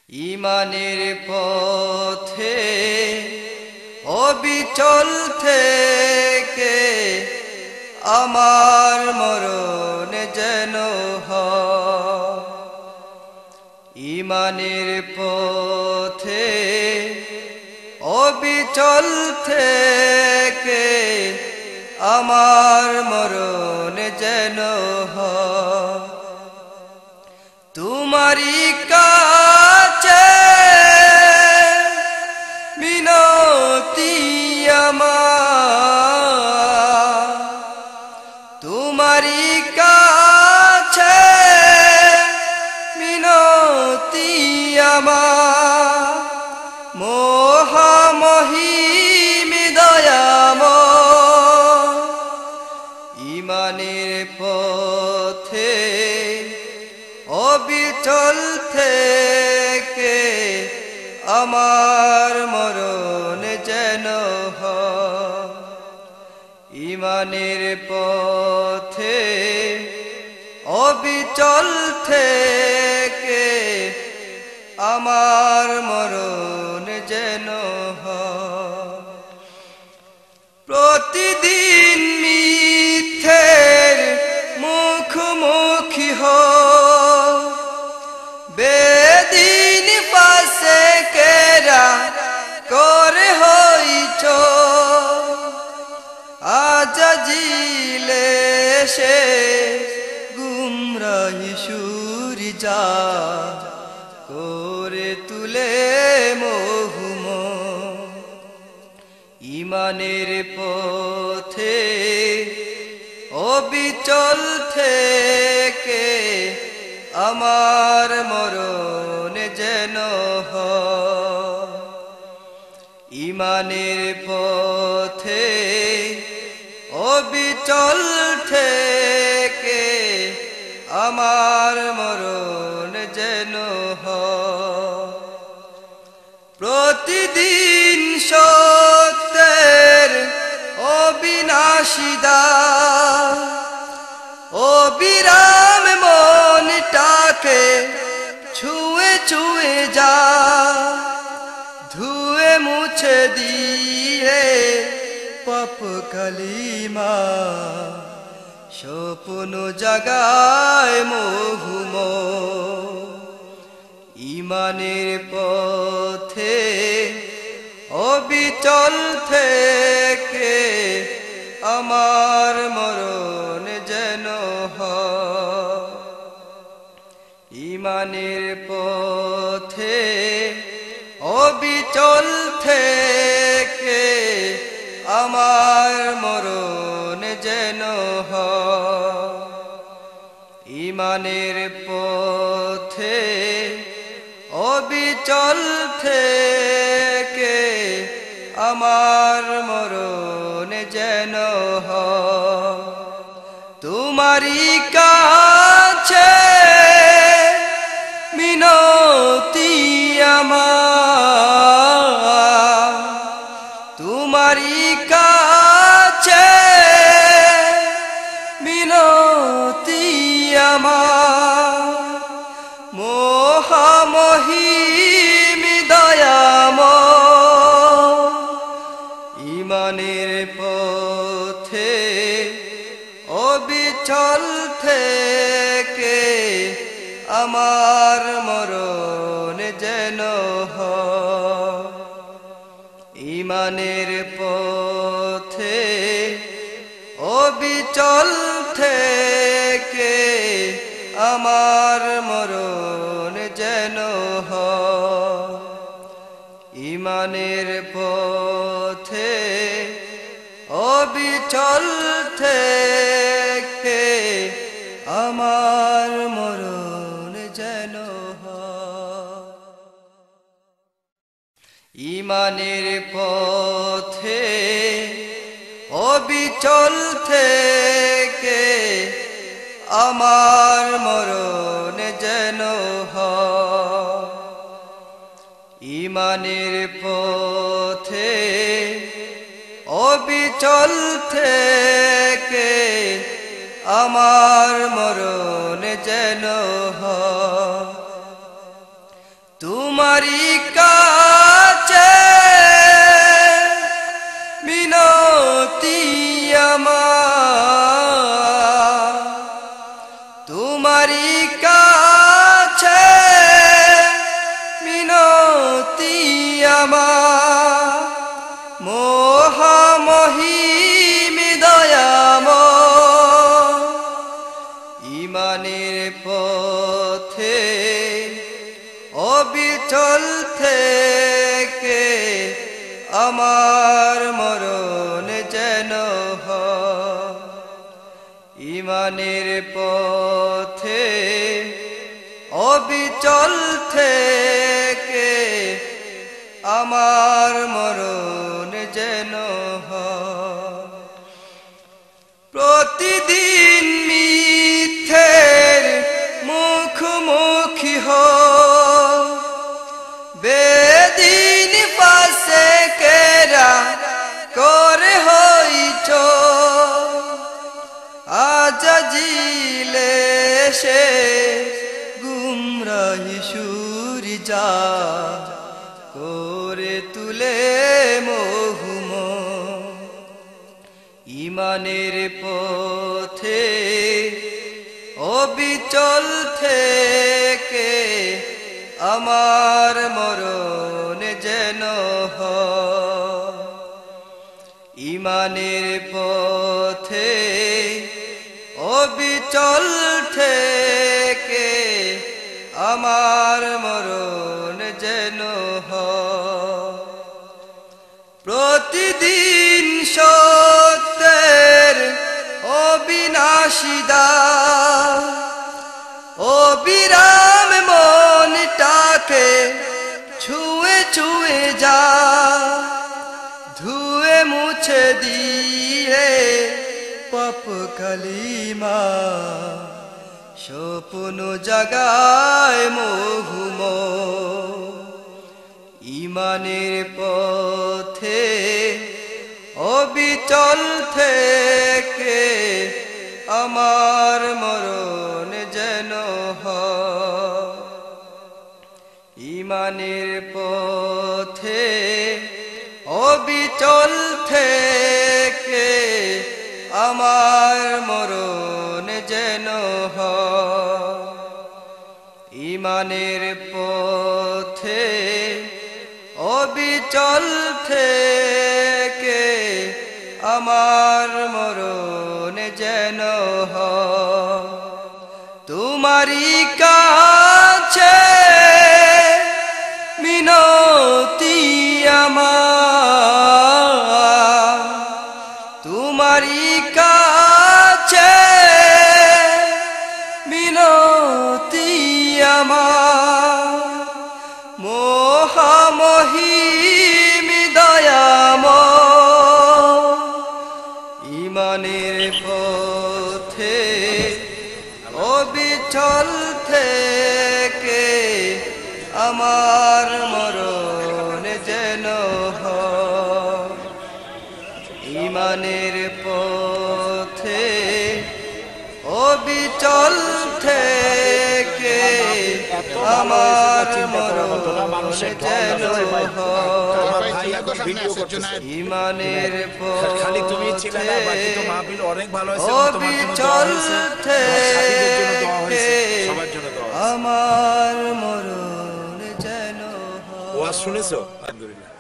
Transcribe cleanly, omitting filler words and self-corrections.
ইমানের পথে অবিচল থেকে আমার মরণ যেন হয়। ইমানের পথে অবিচল থেকে আমার মরণ যেন হয়। তোমারি কাছে মিনতি আমার, তোমারি কাছে মিনতি আমার, মহামহিম দয়াময়। ইমানের পথে অবিচল থেকে আমার মরণ যেন হয়। ইমানের পথে অবিচল থেকে আমার মরণ যেন হয়। প্রতিদিন মিথ্যের মুখোমুখি হয়, বেদিন পাশে কেরা করে হইছ, আজাজিলে সে গুমরাহি সূর্যা করে তুলে মোহম। ইমানের পথে অবিচল থেকে আমার মরণ যেন হয়। ইমানের পথে অবিচল থেকে আমার মরণ যেন হয়। প্রতিদিন সত্যের অবিনাশী দ্বার, অবিরাম মনটাকে ছুঁয়ে ছুঁয়ে যা, ধুয়ে মুছে দিয়ে পাপ কালিমা, স্বপ্ন জাগায় মোহম। ইমানের পথে অবিচল থেকে আমার মরণ যেন হয়। ইমানের পথে অবিচল থেকে আমার মরণ যেন হয়। ইমানের পথে অবিচল থেকে আমার মরণ যেন হয়। তোমারি কাছে মিনতি আমার, তোমারি কাছে মিনতি আমার, মহামহিম দয়াময়। ইমানের পথে অবিচল থেকে আমার মরণ যেন হয়। ইমানের পথে অবিচল থেকে আমার মরণ যেন হয়। ইমানের পথে অবিচল থেকে আমার মরণ যেন হয়। ইমানের পথে অবিচল থেকে আমার মরণ যেন হয়। ইমানের পথে অবিচল থেকে আমার মরণ যেন হয়। তোমারি কাছে মিনতি আমার, তোমারি কাছে মিনতি আমার, মহামহিম দয়াময়, ঈমানের পথে অবিচল থেকে আমার মরণ যেন হয়। ঈমানের পথে অবিচল থেকে আমার মরণ যেন হয়। প্রতিদিন মিথ্যের মুখোমুখি হই, বেদিন পাশে কেরা করে হইছ, আজাজিলে সে গুমরাহি সুরি যা করে তুলে মোহুম। ঈমানের পথে অবিচল থেকে আমার মরণ যেন হয়। ঈমানের পথে অবিচল থেকে আমার মরণ যেন হয়। প্রতিদিন সত্যের অবিনাশী দ্বার, অবিরাম মনটাকে ছুঁয়ে ছুঁয়ে যা, ধুয়ে মুছে দিয়ে পাপ কালিমা, স্বপ্ন জাগায় মোহুম। ঈমানের পথে অবিচল থেকে আমার মরণ যেন হয়। ঈমানের পথে অবিচল থেকে আমার মরণ যেন হয়। ঈমানের পথে অবিচল থেকে আমার মরণ যেন হয়। তোমারি কাছে মিনতি আমার, তোমারি কাছে মিনতি আমার, মহামহিম দয়াময়, ঈমানের পথে অবিচল থেকে আমার মরণ যেন হয়। ঈমানের পথে অবিচল থেকে আমার মরণ যেন হয়। ঈমানের পথে অবিচল থেকে আমার মরণ যেন হয়। শুনেছো? আলহামদুলিল্লাহ।